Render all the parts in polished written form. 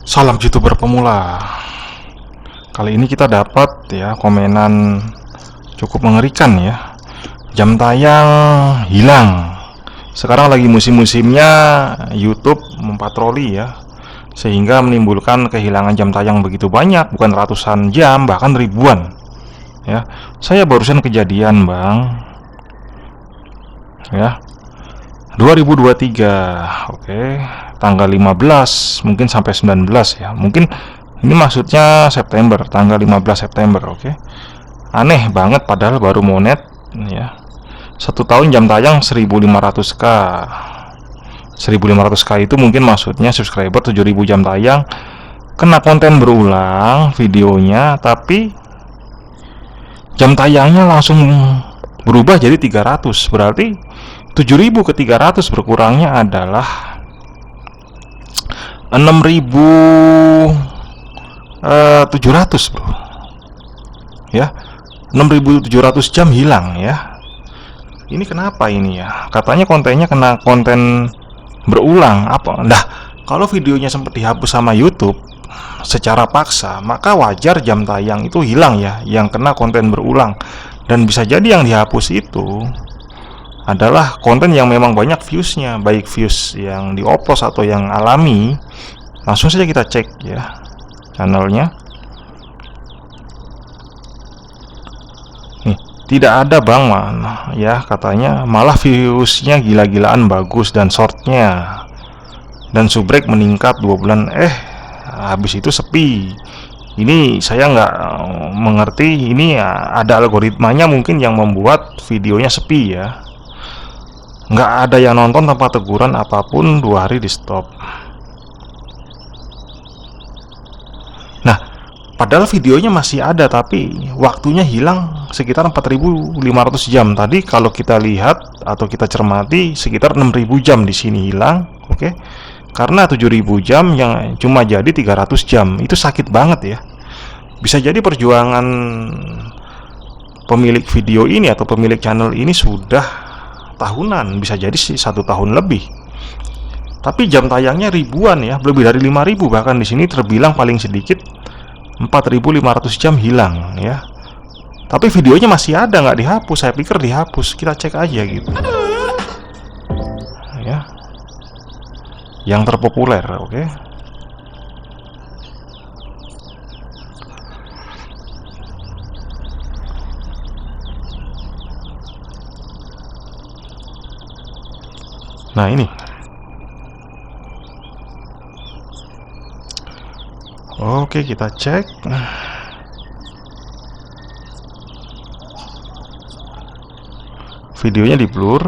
Salam YouTuber pemula. Kali ini kita dapat ya komenan cukup mengerikan ya. Jam tayang hilang. Sekarang lagi musim-musimnya YouTube mempatroli ya, sehingga menimbulkan kehilangan jam tayang begitu banyak, bukan ratusan jam, bahkan ribuan. Ya, saya barusan kejadian, Bang. Ya. 2023. Oke. Tanggal 15 mungkin sampai 19 ya. Mungkin ini maksudnya September, tanggal 15 September, oke. Aneh banget padahal baru monet ya. 1 tahun jam tayang 1500k. 1500k itu mungkin maksudnya subscriber 7000 jam tayang. Kena konten berulang videonya, tapi jam tayangnya langsung berubah jadi 300. Berarti 7000 ke 300 berkurangnya adalah 6700, bro. Ya, 6700 jam hilang ya. Ini kenapa ini ya? Katanya kontennya kena konten berulang apa? Nah, kalau videonya sempat dihapus sama YouTube secara paksa, maka wajar jam tayang itu hilang ya, yang kena konten berulang. Dan bisa jadi yang dihapus itu adalah konten yang memang banyak viewsnya, baik views yang dioplos atau yang alami. Langsung saja kita cek ya channelnya. Nih, tidak ada, Bang, ya katanya malah viewsnya gila-gilaan bagus dan shortnya dan subrek meningkat 2 bulan. Habis itu sepi. Ini saya nggak mengerti, ini ada algoritmanya mungkin yang membuat videonya sepi ya. Nggak ada yang nonton tanpa teguran apapun, 2 hari di stop. Nah, padahal videonya masih ada, tapi waktunya hilang sekitar 4500 jam. Tadi kalau kita lihat atau kita cermati sekitar 6000 jam di sini hilang, oke? Karena 7000 jam yang cuma jadi 300 jam. Itu sakit banget ya. Bisa jadi perjuangan pemilik video ini atau pemilik channel ini sudah tahunan, bisa jadi sih 1 tahun lebih. Tapi jam tayangnya ribuan ya, lebih dari 5000, bahkan di sini terbilang paling sedikit 4500 jam hilang ya. Tapi videonya masih ada, nggak dihapus. Saya pikir dihapus. Kita cek aja gitu. Ya. Yang terpopuler, oke. Nah, ini. Oke, kita cek. Videonya di blur.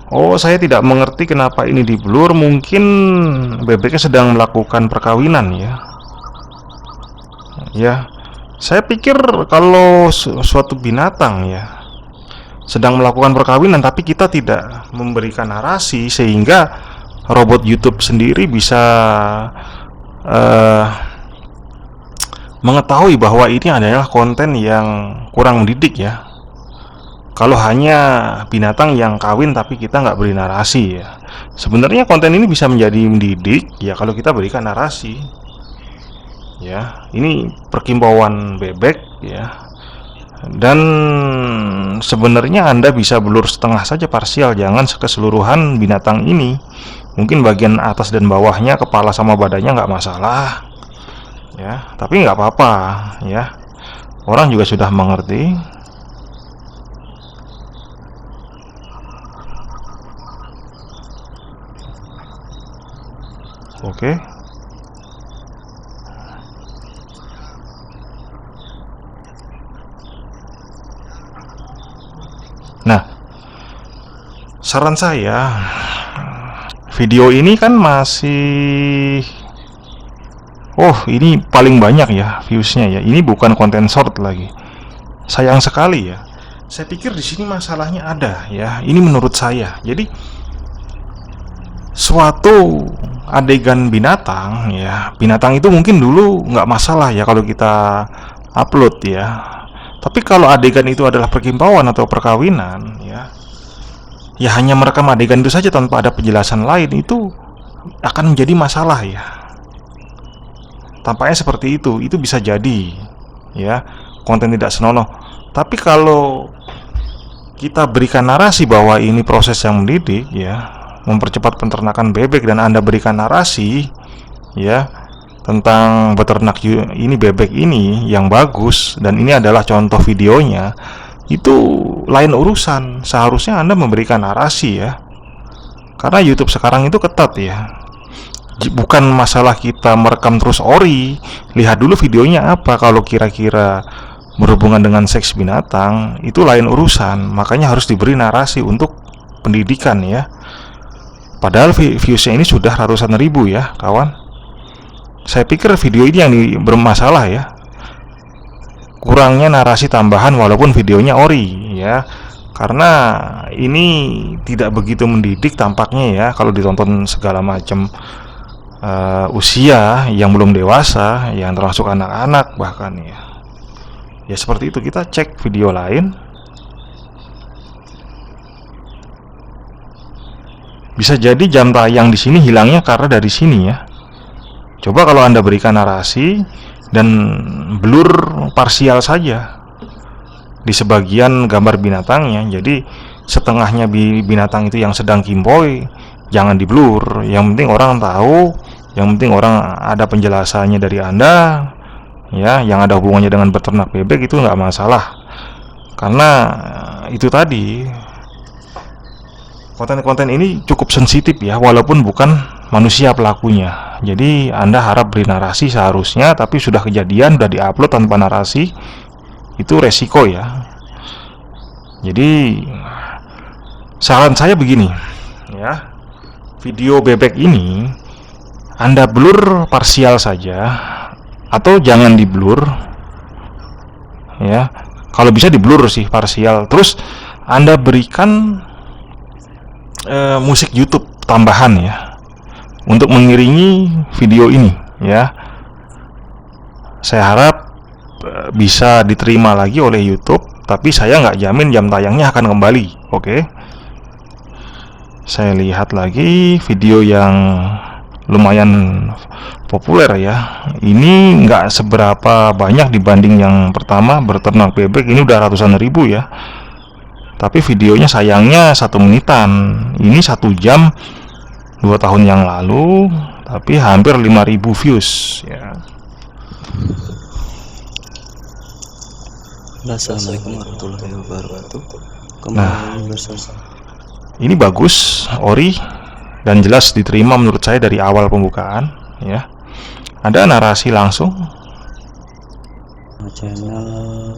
Oh, saya tidak mengerti kenapa ini di blur. Mungkin bebeknya sedang melakukan perkawinan ya. Ya, saya pikir kalau suatu binatang ya sedang melakukan perkawinan, tapi kita tidak memberikan narasi sehingga robot YouTube sendiri bisa mengetahui bahwa ini adalah konten yang kurang mendidik ya. Kalau hanya binatang yang kawin tapi kita nggak beri narasi ya. Sebenarnya konten ini bisa menjadi mendidik ya kalau kita berikan narasi. Ya, ini perkimbauan bebek ya. Dan sebenarnya Anda bisa blur setengah saja, parsial, jangan keseluruhan binatang ini. Mungkin bagian atas dan bawahnya, kepala sama badannya nggak masalah ya, tapi nggak apa-apa ya, orang juga sudah mengerti. Oke. Nah, saran saya, video ini kan masih, ini paling banyak ya viewsnya ya. Ini bukan konten short lagi. Sayang sekali ya. Saya pikir di sini masalahnya ada ya. Ini menurut saya. Jadi suatu adegan binatang ya, binatang itu mungkin dulu nggak masalah ya kalau kita upload ya. Tapi kalau adegan itu adalah perkimpauan atau perkawinan ya, hanya merekam adegan itu saja tanpa ada penjelasan lain, itu akan menjadi masalah ya. Tampaknya seperti itu bisa jadi ya, konten tidak senonoh. Tapi kalau kita berikan narasi bahwa ini proses yang mendidik ya, mempercepat peternakan bebek, dan Anda berikan narasi ya tentang beternak ini bebek ini yang bagus, dan ini adalah contoh videonya, itu lain urusan. Seharusnya Anda memberikan narasi ya, karena YouTube sekarang itu ketat ya. Bukan masalah kita merekam terus ori, lihat dulu videonya apa. Kalau kira-kira berhubungan dengan seks binatang, itu lain urusan. Makanya harus diberi narasi untuk pendidikan ya. Padahal viewsnya ini sudah ratusan ribu ya kawan. Saya pikir video ini yang bermasalah ya, kurangnya narasi tambahan walaupun videonya ori ya. Karena ini tidak begitu mendidik tampaknya ya, kalau ditonton segala macam usia yang belum dewasa, yang termasuk anak-anak bahkan ya. Ya seperti itu, kita cek video lain. Bisa jadi jam tayang di sini hilangnya karena dari sini ya. Coba kalau Anda berikan narasi dan blur parsial saja di sebagian gambar binatangnya. Jadi setengahnya binatang itu yang sedang kimpoy, jangan di blur. Yang penting orang tahu, yang penting orang ada penjelasannya dari Anda ya, yang ada hubungannya dengan beternak bebek, itu nggak masalah. Karena itu tadi, konten-konten ini cukup sensitif ya, walaupun bukan manusia pelakunya. Jadi Anda harap beri narasi seharusnya, tapi sudah kejadian, sudah diupload tanpa narasi, itu resiko ya. Jadi saran saya begini ya, video bebek ini Anda blur parsial saja, atau jangan di blur ya. Kalau bisa di blur sih parsial. Terus Anda berikan musik YouTube tambahan ya, untuk mengiringi video ini ya. Saya harap bisa diterima lagi oleh YouTube, tapi saya nggak jamin jam tayangnya akan kembali. Oke. Saya lihat lagi video yang lumayan populer ya. Ini nggak seberapa banyak dibanding yang pertama, beternak bebek. Ini udah ratusan ribu ya. Tapi videonya sayangnya 1 menitan. Ini 1 jam 2 tahun yang lalu, tapi hampir 5.000 views ya. Assalamualaikum warahmatullahi wabarakatuh. Nah, Kembali bersama ini bagus, ori, dan jelas diterima menurut saya dari awal pembukaan ya. Ada narasi langsung. channel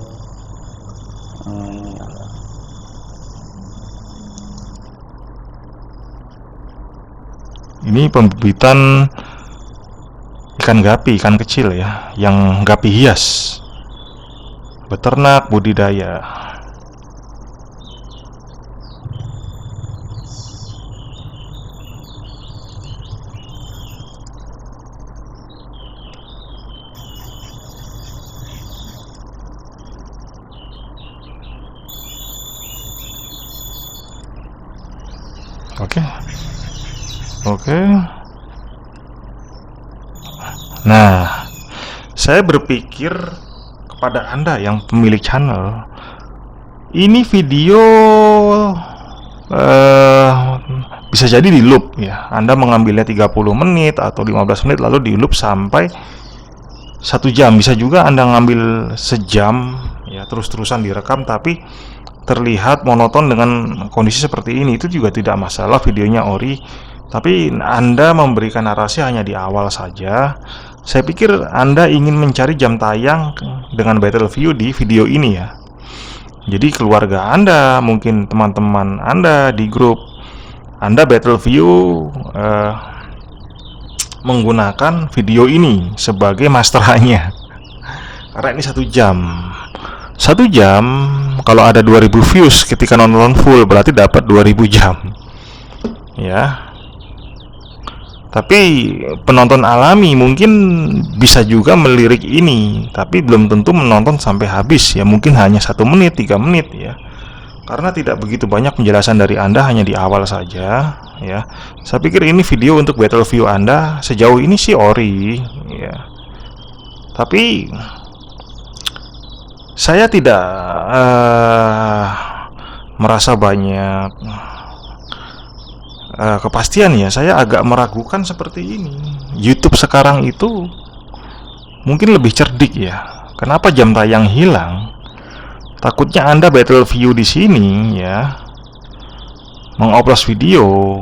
Ini pembibitan ikan gapi, ikan kecil ya, yang gapi hias, beternak budidaya. Oke. Nah, saya berpikir kepada Anda yang pemilik channel, ini video bisa jadi di loop ya. Anda mengambilnya 30 menit atau 15 menit lalu di loop sampai 1 jam. Bisa juga Anda ngambil sejam ya, terus-terusan direkam tapi terlihat monoton dengan kondisi seperti ini. Itu juga tidak masalah, videonya ori. Tapi Anda memberikan narasi hanya di awal saja. Saya pikir Anda ingin mencari jam tayang dengan battle view di video ini ya. Jadi keluarga Anda, mungkin teman-teman Anda di grup Anda battle view menggunakan video ini sebagai masterannya. Karena ini 1 jam. 1 jam kalau ada 2000 views ketika nonton full, berarti dapat 2000 jam ya. Tapi penonton alami mungkin bisa juga melirik ini, tapi belum tentu menonton sampai habis ya. Mungkin hanya 1 menit, 3 menit ya. karena tidak begitu banyak penjelasan dari Anda, hanya di awal saja ya. Saya pikir ini video untuk battle view Anda sejauh ini sih ori ya. Tapi saya tidak merasa banyak kepastian ya. Saya agak meragukan seperti ini. YouTube sekarang itu mungkin lebih cerdik ya. Kenapa jam tayang hilang? Takutnya Anda battle view di sini ya, mengupload video,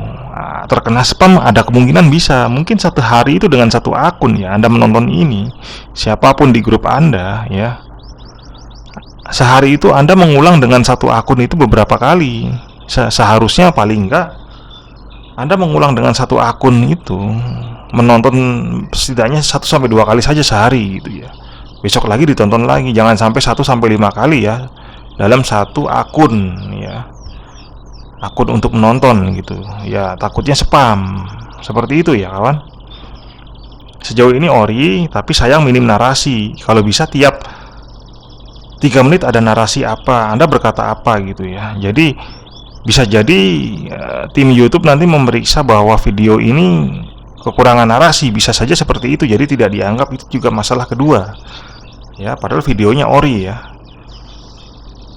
terkena spam, ada kemungkinan bisa. Mungkin satu hari itu dengan satu akun ya Anda menonton ini, siapapun di grup Anda ya. Sehari itu Anda mengulang dengan satu akun itu beberapa kali. Seharusnya paling enggak Anda mengulang dengan satu akun itu menonton setidaknya 1-2 kali saja sehari gitu ya. Besok lagi ditonton lagi, jangan sampai 1-5 kali ya dalam satu akun ya. Akun untuk menonton gitu ya, takutnya spam. Seperti itu ya kawan. Sejauh ini ori, tapi sayang minim narasi. Kalau bisa tiap 3 menit ada narasi apa, Anda berkata apa gitu ya. Jadi bisa jadi tim YouTube nanti memeriksa bahwa video ini kekurangan narasi, bisa saja seperti itu. Jadi tidak dianggap, itu juga masalah kedua ya, padahal videonya ori ya.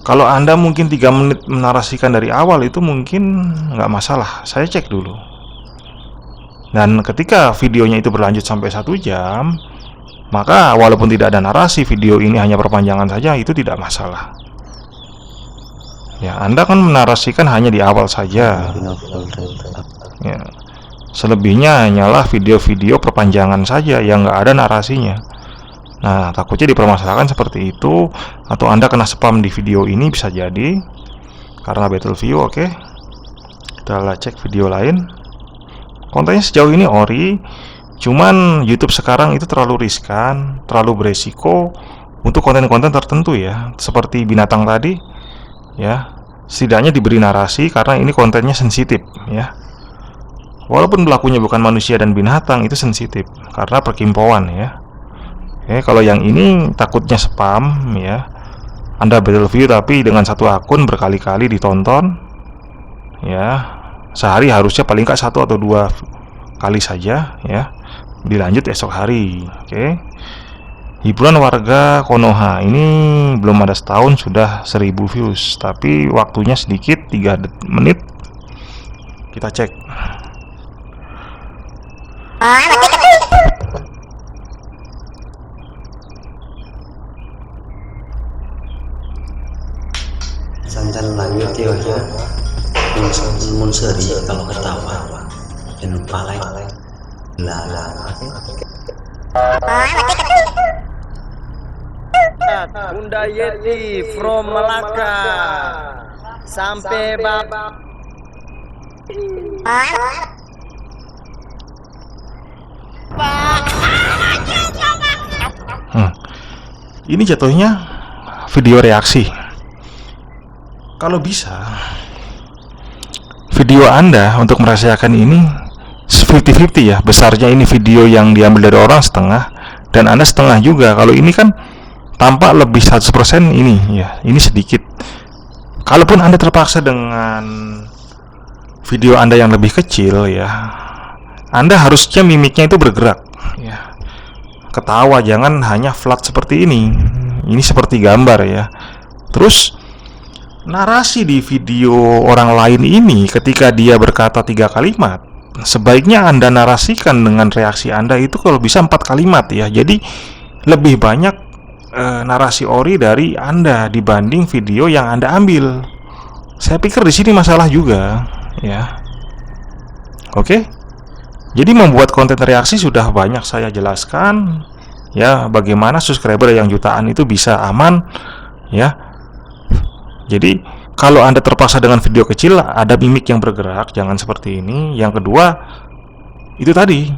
Kalau Anda mungkin 3 menit menarasikan dari awal, itu mungkin nggak masalah. Saya cek dulu. Dan ketika videonya itu berlanjut sampai 1 jam, maka walaupun tidak ada narasi, video ini hanya perpanjangan saja, itu tidak masalah ya. Anda kan menarasikan hanya di awal saja ya. Selebihnya hanyalah video-video perpanjangan saja yang nggak ada narasinya. Nah, takutnya dipermasalahkan seperti itu, atau Anda kena spam di video ini, bisa jadi karena battle view. Oke, kita cek video lain. Kontennya sejauh ini ori, cuman YouTube sekarang itu terlalu riskan, terlalu beresiko untuk konten-konten tertentu ya, seperti binatang tadi ya. Setidaknya diberi narasi karena ini kontennya sensitif ya. Walaupun pelakunya bukan manusia dan binatang, itu sensitif karena perkimpauan ya. Oke, kalau yang ini takutnya spam ya. Anda battle view tapi dengan satu akun berkali-kali ditonton ya. Sehari harusnya paling nggak 1 atau 2 kali saja ya. Dilanjut esok hari. Oke. Hiburan warga Konoha ini belum ada setahun sudah 1000 views, tapi waktunya sedikit, 3 menit. Kita cek. Santan lanjut ya, mun seri kalau ketawa jangan lupa like Bunda Yeti from Melaka sampai Ini jatuhnya video reaksi. Kalau bisa, video Anda untuk merahasiakan ini 50-50 ya. Besarnya ini video yang diambil dari orang setengah, dan Anda setengah juga. Kalau ini kan tampak lebih 100% ini ya, ini sedikit. Kalaupun Anda terpaksa dengan video Anda yang lebih kecil ya, Anda harusnya mimiknya itu bergerak ya. Ketawa, jangan hanya flat seperti ini. Ini seperti gambar ya. Terus narasi di video orang lain ini, ketika dia berkata 3 kalimat, sebaiknya Anda narasikan dengan reaksi Anda itu kalau bisa 4 kalimat ya. Jadi lebih banyak narasi ori dari Anda dibanding video yang Anda ambil. Saya pikir di sini masalah juga ya. Oke. Jadi membuat konten reaksi sudah banyak saya jelaskan ya, bagaimana subscriber yang jutaan itu bisa aman ya. Jadi kalau Anda terpaksa dengan video kecil, ada mimik yang bergerak, jangan seperti ini. Yang kedua, itu tadi,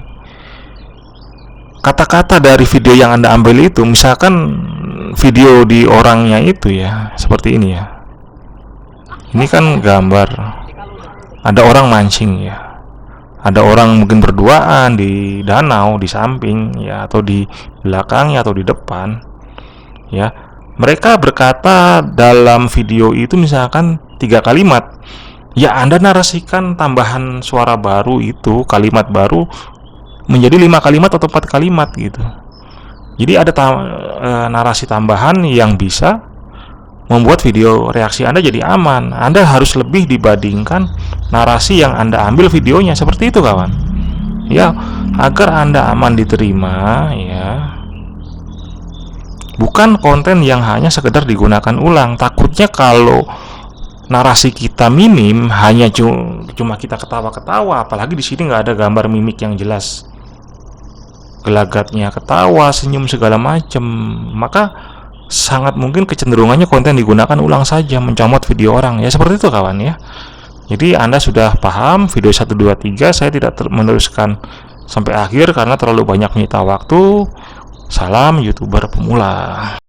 kata-kata dari video yang Anda ambil itu, misalkan video di orangnya itu ya, seperti ini ya. Ini kan gambar, ada orang mancing ya. Ada orang mungkin berduaan di danau, di samping ya, atau di belakangnya atau di depan ya. Mereka berkata dalam video itu misalkan 3 kalimat, ya Anda narasikan tambahan suara baru itu, kalimat baru menjadi 5 kalimat atau 4 kalimat gitu. Jadi ada narasi tambahan yang bisa membuat video reaksi Anda jadi aman. Anda harus lebih dibandingkan narasi yang Anda ambil videonya, seperti itu kawan. Ya, agar Anda aman diterima ya. Bukan konten yang hanya sekedar digunakan ulang. Takutnya kalau narasi kita minim, hanya cuma kita ketawa-ketawa, apalagi di sini nggak ada gambar mimik yang jelas, gelagatnya ketawa, senyum segala macem, maka sangat mungkin kecenderungannya konten digunakan ulang saja, mencomot video orang ya, seperti itu kawan ya. Jadi Anda sudah paham video 1, 2, 3. Saya tidak meneruskan sampai akhir karena terlalu banyak menyita waktu. Salam YouTuber pemula.